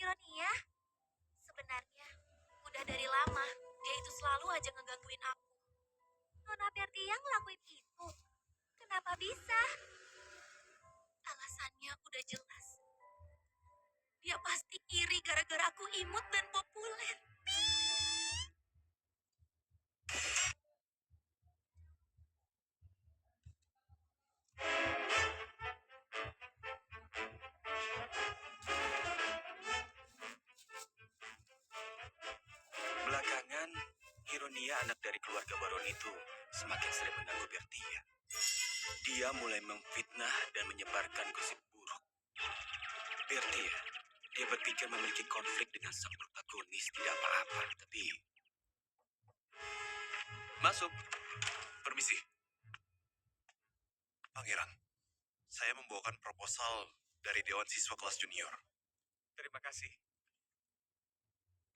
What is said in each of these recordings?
Hironia, sebenarnya udah dari lama dia itu selalu aja ngegangguin aku. Nona Bertia ngelakuin itu. Kenapa bisa? Alasannya udah jelas. Dia pasti iri gara-gara aku imut dan populer. Belakangan, Hironia anak dari keluarga baron itu semakin sering mengganggu Bertia. Dia mulai memfitnah dan menyebarkan gosip buruk. Bertia, dia berpikir memiliki konflik dengan sang protagonis tidak apa-apa, tapi... Masuk. Permisi. Pangeran, saya membawakan proposal dari Dewan Siswa Kelas Junior. Terima kasih.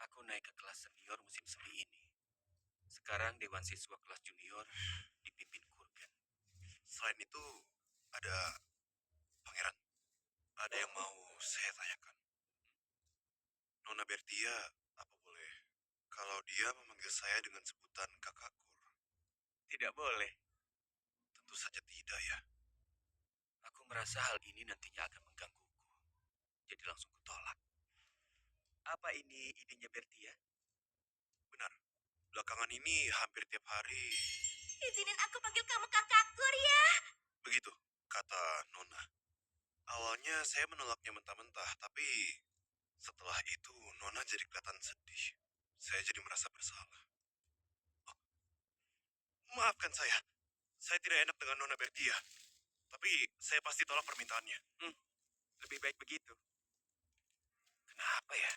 Aku naik ke kelas senior musim semi ini. Sekarang Dewan Siswa Kelas Junior dipimpin Kurgen. Selain itu, ada... Pangeran, ada yang mau saya tanyakan. Nona Bertia, apa boleh kalau dia memanggil saya dengan sebutan Kakak Kur? Tidak boleh. Tentu saja tidak ya. Aku merasa hal ini nantinya akan menggangguku. Jadi langsung kutolak. Apa ini idenya Bertia? Benar, belakangan ini hampir tiap hari Izinin aku panggil kamu kakak Kur ya. begitu, kata Nona. Awalnya saya menolaknya mentah-mentah, tapi setelah itu Nona jadi kelihatan sedih. Saya jadi merasa bersalah. Oh, maafkan saya. Saya tidak enak dengan Nona Bertia. Tapi saya pasti tolak permintaannya. Lebih baik begitu. Kenapa ya?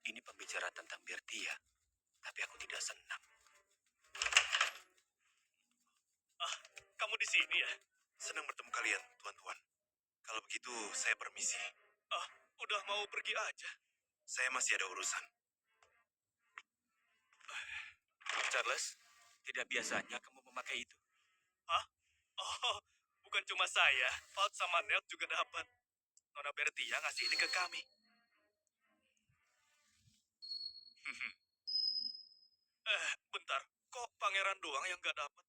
Ini pembicaraan tentang Bertia. Tapi aku tidak senang. Kamu di sini ya? Senang bertemu kalian, tuan-tuan. Kalau begitu, saya permisi. Udah mau pergi aja. Saya masih ada urusan. Charles, tidak biasanya kamu memakai itu. Oh, bukan cuma saya. Falt sama Nelt juga dapat. Nona Bertia ngasih ini ke kami. Bentar. Kok pangeran doang yang gak dapat?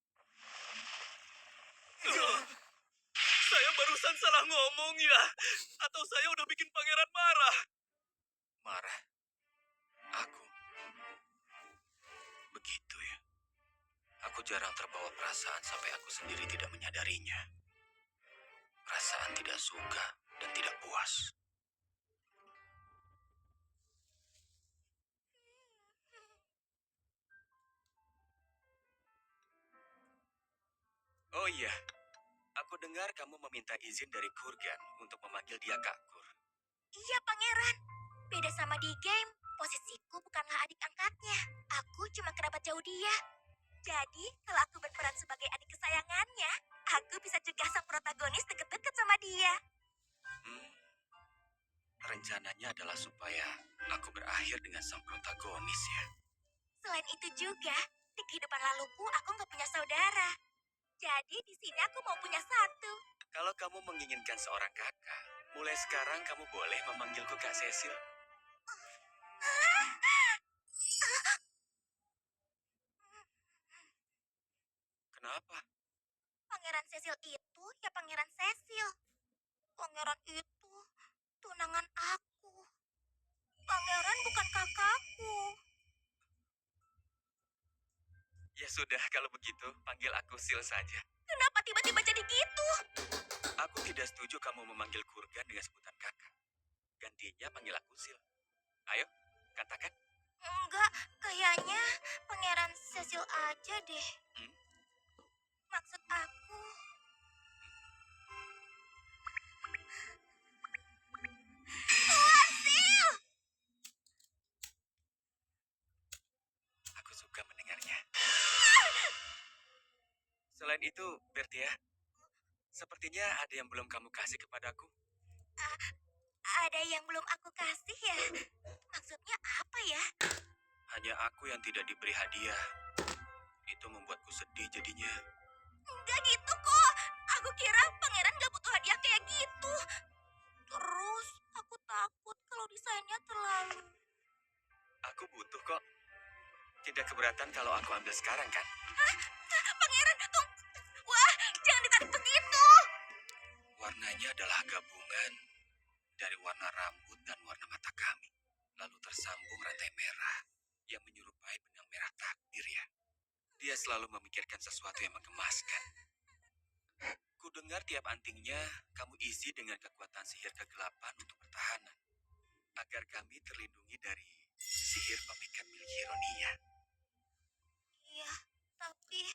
Saya barusan salah ngomong ya? Atau saya udah bikin pangeran marah? Marah. Aku. Begitu ya. Aku jarang terbawa perasaan sampai aku sendiri tidak menyadarinya. Perasaan tidak suka dan tidak puas. Oh iya, aku dengar kamu meminta izin dari Kurgan untuk memanggil dia Kak Kur. Iya pangeran. Beda sama di game, posisiku bukanlah adik angkatnya. Aku cuma kerabat jauh dia. Jadi, kalau aku berperan sebagai adik kesayangannya, aku bisa cegah sang protagonis deket-deket sama dia. Rencananya adalah supaya aku berakhir dengan sang protagonis ya. Selain itu juga, di kehidupan laluku aku nggak punya saudara. Jadi di sini aku mau punya satu. Kalau kamu menginginkan seorang kakak, mulai sekarang kamu boleh memanggilku Kak Cecil. Kenapa? Pangeran Cecil itu ya Pangeran Cecil. Pangeran itu tunangan aku. Pangeran bukan kakakku. Ya sudah, kalau begitu panggil aku Sil saja. Kenapa tiba-tiba jadi gitu? Aku tidak setuju kamu memanggil Kurgan dengan sebutan kakak. Gantinya panggil aku Sil. Ayo, katakan. Enggak, kayaknya Pangeran Cecil aja deh. Maksud aku... Sil! Aku suka mendengarnya. Selain itu, Bertia, sepertinya ada yang belum kamu kasih kepadaku. Ada yang belum aku kasih ya? Maksudnya apa ya? Hanya aku yang tidak diberi hadiah. Itu membuatku sedih jadinya. Enggak gitu kok. Aku kira pangeran gak butuh hadiah kayak gitu. Terus aku takut kalau kalau desainnya terlalu... Aku butuh kok. Tidak keberatan kalau aku ambil sekarang kan? Pangeran, tunggu. Wah, jangan ditarik begitu. Warnanya adalah gabungan dari warna rambut dan warna mata kami. Lalu tersambung rantai merah yang menyerupai benang merah takdir ya. Dia selalu memikirkan sesuatu yang menggemaskan. Ku dengar tiap antingnya kamu isi dengan kekuatan sihir kegelapan untuk pertahanan. Agar kami terlindungi dari sihir pemikat milik Hironia. Iya, tapi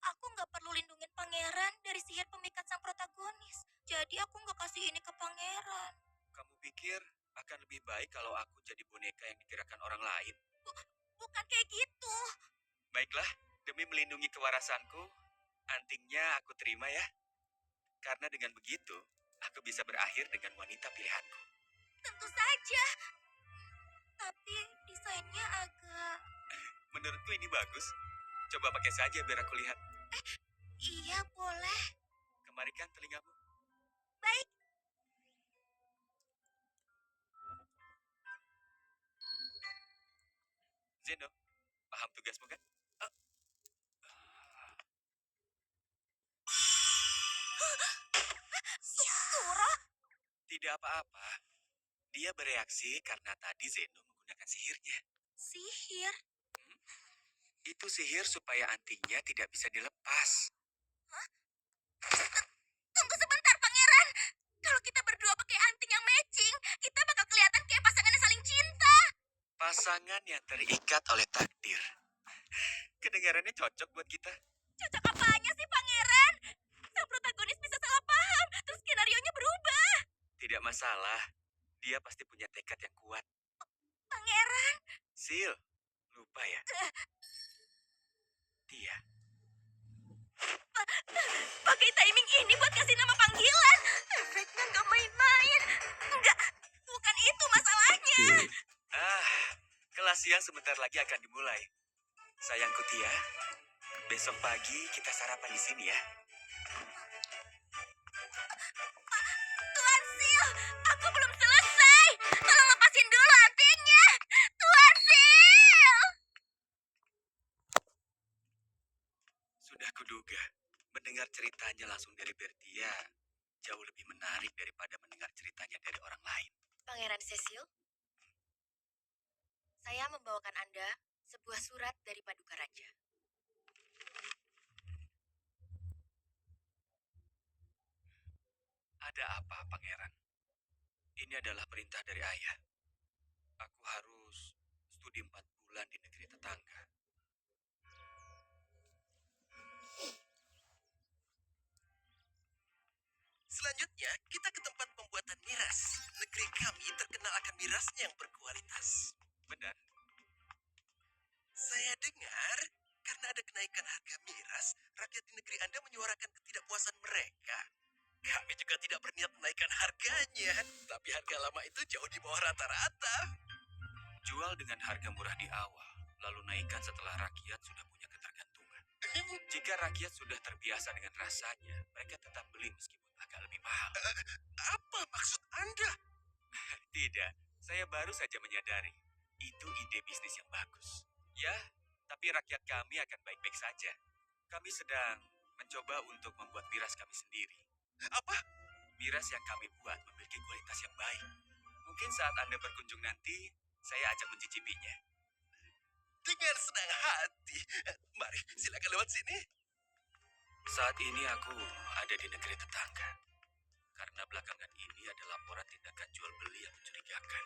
aku nggak perlu lindungin pangeran dari sihir pemikat sang protagonis. Jadi aku nggak kasih ini ke pangeran. Kamu pikir akan lebih baik kalau aku jadi boneka yang digerakkan orang lain? Bukan kayak gitu. Baiklah, demi melindungi kewarasanku, antingnya aku terima ya. Karena dengan begitu, aku bisa berakhir dengan wanita pilihanku. Tentu saja. Tapi desainnya agak... Menurutku ini bagus. Coba pakai saja biar aku lihat. Iya, boleh. Kemarikan telingamu. Baik. Zeno, paham tugasmu kan? Sura? Tidak apa-apa. Dia bereaksi karena tadi Zeno menggunakan sihirnya. Sihir? Itu sihir supaya antingnya tidak bisa dilepas. Tunggu sebentar, Pangeran. Kalau kita berdua pakai anting yang matching, kita bakal kelihatan kayak pasangan yang saling cinta. Pasangan yang terikat oleh takdir. Kedengarannya cocok buat kita. Cocok apanya sih, Pangeran? Sang protagonis bisa salah paham, terus skenario-nya berubah. Tidak masalah. Dia pasti punya tekad yang kuat. Pangeran, Sil, lupa ya? Dia. pakai timing ini buat kasih nama panggilan. Efeknya nggak main-main. Nggak, bukan itu masalahnya. Kelas siang sebentar lagi akan dimulai. Sayangku Tia, besok pagi kita sarapan di sini ya. Tuan Sil, aku belum selesai. Tolong lepasin dulu antingnya. Tuan Sil. Sudah kuduga, mendengar ceritanya langsung dari Bertia jauh lebih menarik daripada mendengar ceritanya dari orang lain. Pangeran Cecil, saya membawakan Anda sebuah surat dari Paduka Raja. Ada apa, Pangeran? Ini adalah perintah dari ayah. Aku harus studi 4 bulan di negeri tetangga. Selanjutnya, kita ke tempat pembuatan miras. Negeri kami terkenal akan mirasnya yang berkualitas. Benar, Saya dengar, karena ada kenaikan harga miras, rakyat di negeri Anda menyuarakan ketidakpuasan mereka. Kami juga tidak berniat menaikkan harganya, tapi harga lama itu jauh di bawah rata-rata. jual dengan harga murah di awal, lalu naikkan setelah rakyat sudah punya ketergantungan. Jika rakyat sudah terbiasa dengan rasanya, mereka tetap beli meskipun agak lebih mahal. Apa maksud Anda? Tidak, saya baru saja menyadari. Itu ide bisnis yang bagus. Ya, tapi rakyat kami akan baik-baik saja. Kami sedang mencoba untuk membuat miras kami sendiri. Apa? Miras yang kami buat memiliki kualitas yang baik. Mungkin saat Anda berkunjung nanti, saya ajak mencicipinya. Dengan senang hati. Mari, silakan lewat sini. Saat ini aku ada di negeri tetangga. Karena belakangan ini ada laporan tindakan jual beli yang mencurigakan.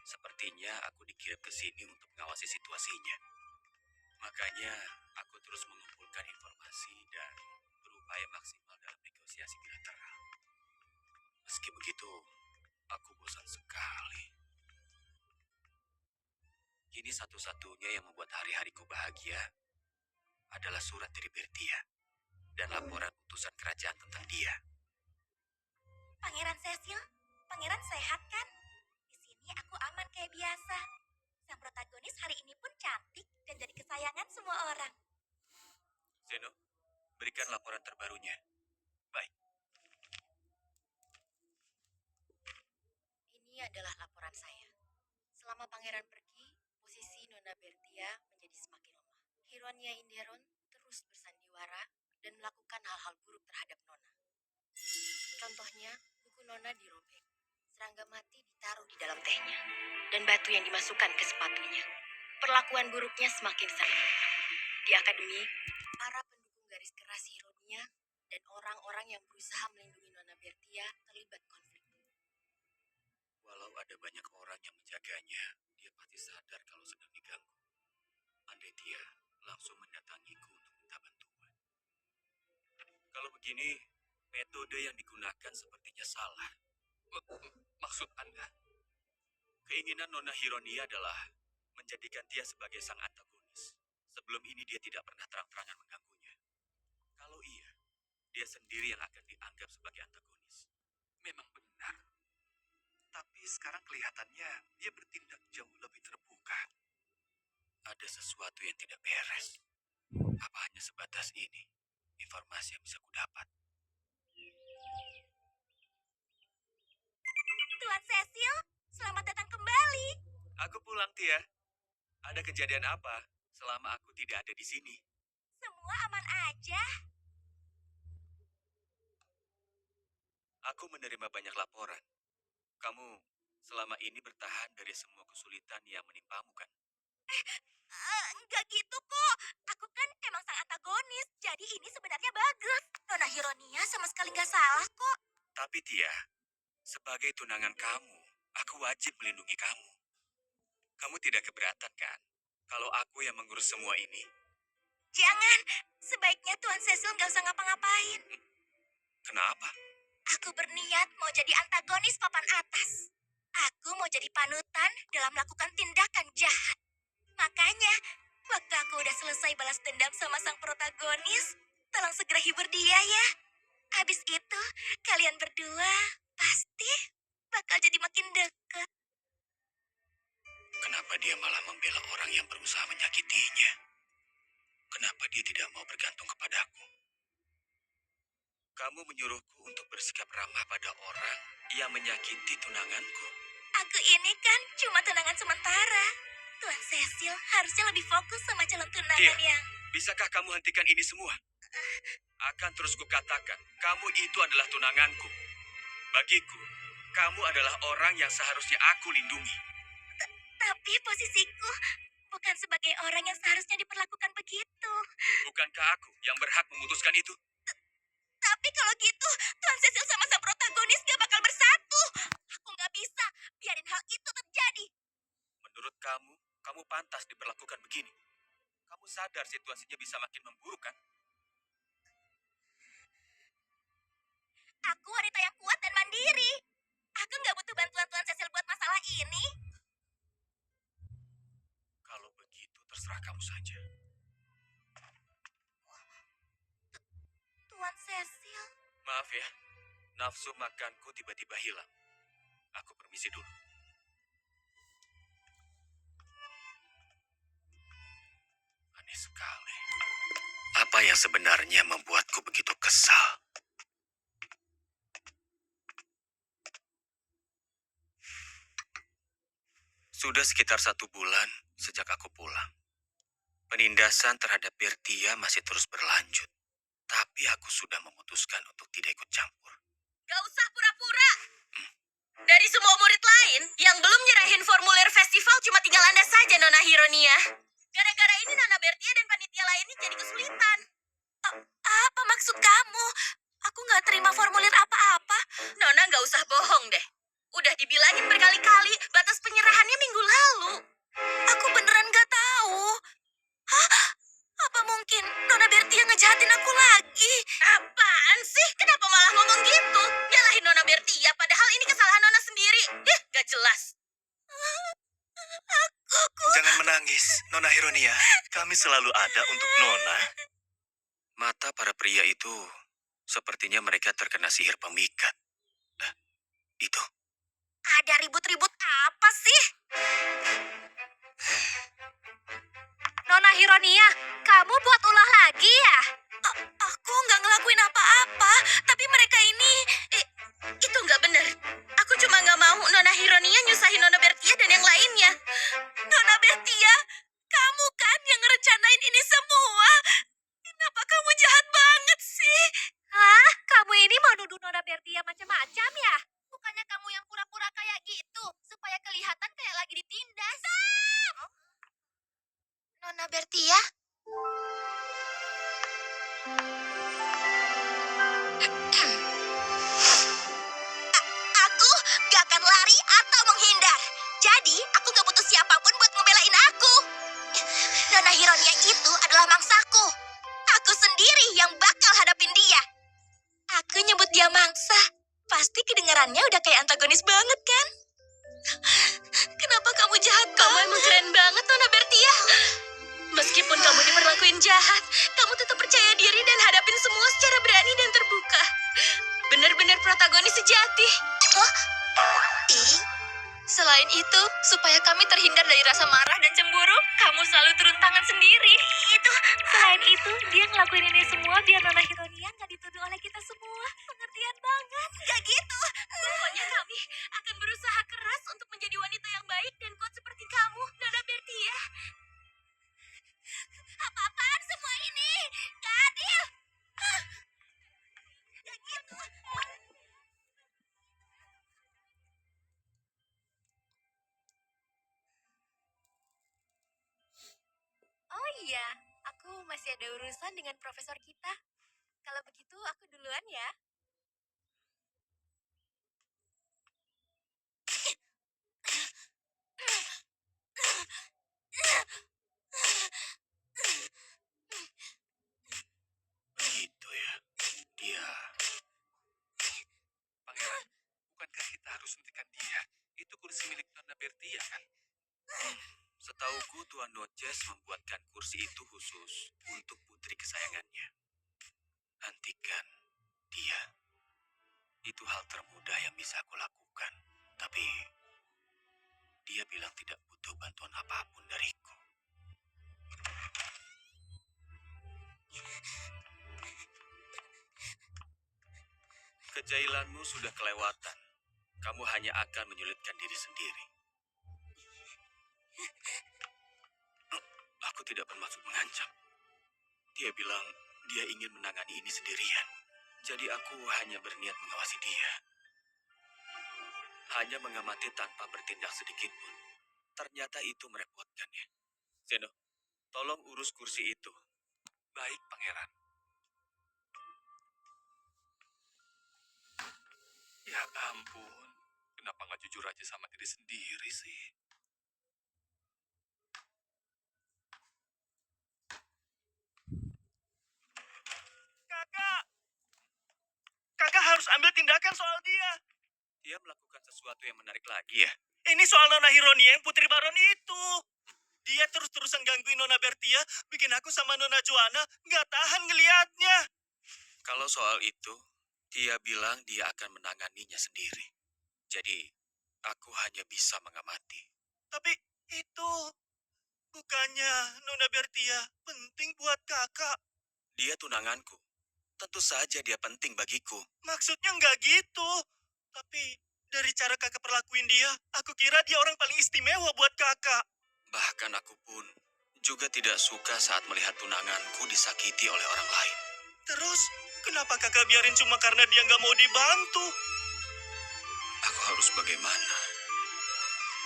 Sepertinya aku dikirim ke sini untuk mengawasi situasinya. Makanya aku terus mengumpulkan informasi dan berupaya maksimal dalam negosiasi bilateral. Meski begitu, aku bosan sekali. Kini satu-satunya yang membuat hari-hariku bahagia adalah surat dari Bertia dan laporan utusan kerajaan tentang dia. Pangeran Cecil, Pangeran sehat kan? Di sini aku aman kayak biasa. Sang protagonis hari ini pun cantik dan jadi kesayangan semua orang. Zeno, berikan laporan terbarunya. Baik. Ini adalah laporan saya. Selama pangeran pergi, posisi Nona Bertia menjadi semakin lemah. Hironia Inderon terus bersandiwara dan melakukan hal-hal buruk terhadap Nona. Contohnya, buku Nona dirobek, serangga mati ditaruh di dalam tehnya, dan batu yang dimasukkan ke sepatunya. Perlakuan buruknya semakin sering. Di akademi, para pendukung garis keras Hironia dan orang-orang yang berusaha melindungi Nona Bertia terlibat konflik. Walau ada banyak orang yang menjaganya, dia pasti sadar kalau sedang diganggu. Andai dia langsung mendatangiku untuk minta bantuan. Kalau begini, metode yang digunakan sepertinya salah. Maksud Anda? Keinginan Nona Hironia adalah menjadikan dia sebagai sang antagonis. Sebelum ini dia tidak pernah terang-terangan mengganggunya. Kalau iya, dia sendiri yang akan dianggap sebagai antagonis. Memang benar. Tapi sekarang kelihatannya dia bertindak jauh lebih terbuka. Ada sesuatu yang tidak beres. Apa hanya sebatas ini? Informasi yang bisa kudapat. Tuan Cecil, selamat datang kembali. Aku pulang, Tia. Ada kejadian apa selama aku tidak ada di sini? Semua aman aja. Aku menerima banyak laporan. Kamu selama ini bertahan dari semua kesulitan yang menimpamu, kan? Enggak gitu kok. Aku kan emang sang antagonis. Jadi ini sebenarnya bagus. Nona Hironia sama sekali nggak salah kok. Tapi Tia, sebagai tunangan kamu, aku wajib melindungi kamu. Kamu tidak keberatan, kan? Kalau aku yang mengurus semua ini. Jangan. Sebaiknya Tuan Cecil nggak usah ngapa-ngapain. Kenapa? Aku berniat mau jadi antagonis papan atas. Aku mau jadi panutan dalam melakukan tindakan jahat. Makanya, waktu aku udah selesai balas dendam sama sang protagonis, tolong segera hibur dia ya. Habis itu, kalian berdua pasti bakal jadi makin dekat. Kenapa dia malah membela orang yang berusaha menyakitinya? Kenapa dia tidak mau bergantung kepadaku? Kamu menyuruhku untuk bersikap ramah pada orang yang menyakiti tunanganku. Aku ini kan cuma tunangan sementara. Tuan Cecil harusnya lebih fokus sama calon tunangan Dia. yang... Bisakah kamu hentikan ini semua? Akan terus kukatakan, kamu itu adalah tunanganku. Bagiku, kamu adalah orang yang seharusnya aku lindungi. Tapi posisiku bukan sebagai orang yang seharusnya diperlakukan begitu. Bukankah aku yang berhak memutuskan itu? Tapi kalau gitu, Tuan Cecil sama sang protagonis gak bakal bersatu. Aku gak bisa biarin hal itu terjadi. Menurut kamu, kamu pantas diperlakukan begini. Kamu sadar situasinya bisa makin memburuk, kan? Aku wanita yang kuat dan mandiri. Aku gak butuh bantuan Tuan Cecil buat masalah ini. Kalau begitu, terserah kamu saja. Tuan Cecil, Maaf ya, nafsu makanku tiba-tiba hilang. Aku permisi dulu. Aneh sekali. Apa yang sebenarnya membuatku begitu kesal? Sudah sekitar 1 bulan sejak aku pulang. Penindasan terhadap Bertia masih terus berlanjut. Tapi aku sudah memutuskan untuk tidak ikut campur. Gak usah pura-pura. Dari semua murid lain yang belum nyerahin formulir festival cuma tinggal Anda saja, Nona Hironia. Gara-gara ini Nona Bertia dan panitia lainnya jadi kesulitan. apa maksud kamu? Aku gak terima formulir apa-apa. Nona gak usah bohong deh. Udah dibilangin berkali-kali batas penyerahannya minggu lalu. Aku beneran gak tahu. Hah? Apa mungkin Nona Bertia ngejahatin aku lagi? Apaan sih? Kenapa malah ngomong gitu? Nyalahin Nona Bertia padahal ini kesalahan Nona sendiri. Gak jelas. Jangan menangis, Nona Hironia. Kami selalu ada untuk Nona. Mata para pria itu sepertinya mereka terkena sihir pemikat. Itu. Ada ribut-ribut apa sih? Nona Hironia, kamu buat ulah lagi ya? Aku nggak ngelakuin apa-apa, tapi mereka ini... Itu nggak bener. Aku cuma nggak mau Nona Hironia nyusahin Nona Bertia dan yang lainnya. Bertia? Aku gak akan lari atau menghindar. Jadi, aku gak butuh siapapun buat ngebelain aku. Nona Hironia itu adalah mangsaku. Aku sendiri yang bakal hadapin dia. Aku nyebut dia mangsa. Pasti kedengarannya udah kayak antagonis banget, kan? Kenapa kamu jahat banget? Kamu emang keren banget, Nona Bertia. Meskipun kamu diperlakuin jahat, kamu tetap percaya diri dan hadapin semua secara berani dan terbuka. Benar-benar protagonis sejati. Hah? Selain itu, supaya kami terhindar dari rasa marah dan cemburu, kamu selalu turun tangan sendiri. Selain itu, dia ngelakuin ini semua biar Nona Hironia nggak dituduh oleh kita semua. Pengertian banget. Gak gitu. Pokoknya kami akan berusaha keras untuk menjadi wanita yang baik dan kuat seperti kamu, Nona Bertia. Apa-apaan semua ini? Gak adil. Gak gitu. Oh iya, aku masih ada urusan dengan profesor kita. Kalau begitu, aku duluan ya. Begitu ya. Dia Pangeran, bukankah kita harus hentikan dia? Itu kursi milik Nona Bertia kan? Setauku Tuan Noces membuatkan kursi itu khusus untuk putri kesayangannya. Hentikan dia. Itu hal termudah yang bisa aku lakukan. Tapi dia bilang tidak butuh bantuan apapun dariku. Kejailanmu sudah kelewatan. Kamu hanya akan menyulitkan diri sendiri. Aku tidak bermaksud mengancam. Dia bilang dia ingin menangani ini sendirian. Jadi aku hanya berniat mengawasi dia. Hanya mengamati tanpa bertindak sedikit pun. Ternyata itu merepotkannya. Zeno, tolong urus kursi itu. Baik, Pangeran. Ya ampun, kenapa nggak jujur aja sama diri sendiri sih? Kakak! Kakak harus ambil tindakan soal dia. Dia melakukan sesuatu yang menarik lagi ya? Ini soal Nona Hironia yang putri baron itu. Dia terus-terusan gangguin Nona Bertia, bikin aku sama Nona Joanna nggak tahan ngelihatnya. Kalau soal itu, dia bilang dia akan menanganinya sendiri. Jadi, aku hanya bisa mengamati. Tapi itu bukannya Nona Bertia penting buat kakak. Dia tunanganku. Tentu saja dia penting bagiku. Maksudnya nggak gitu. Tapi dari cara kakak perlakuin dia, aku kira dia orang paling istimewa buat kakak. Bahkan aku pun juga tidak suka saat melihat tunanganku disakiti oleh orang lain. Terus, kenapa kakak biarin cuma karena dia nggak mau dibantu? Aku harus bagaimana?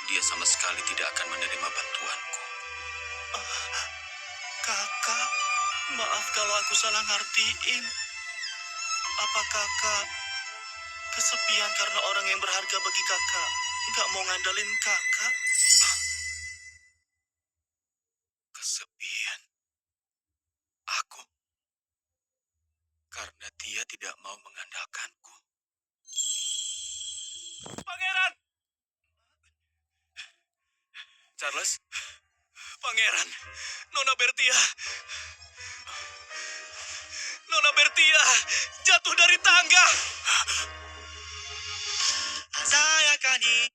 Dia sama sekali tidak akan menerima bantuanku. Kakak, maaf kalau aku salah ngertiin. Apa kakak kesepian karena orang yang berharga bagi kakak nggak mau ngandalin kakak? Kesepian. Aku. Karena dia tidak mau mengandalkanku. Pangeran! Charles? Pangeran! Nona Bertia! Nona Bertia! Jatuh dari tangga! Saya Kani.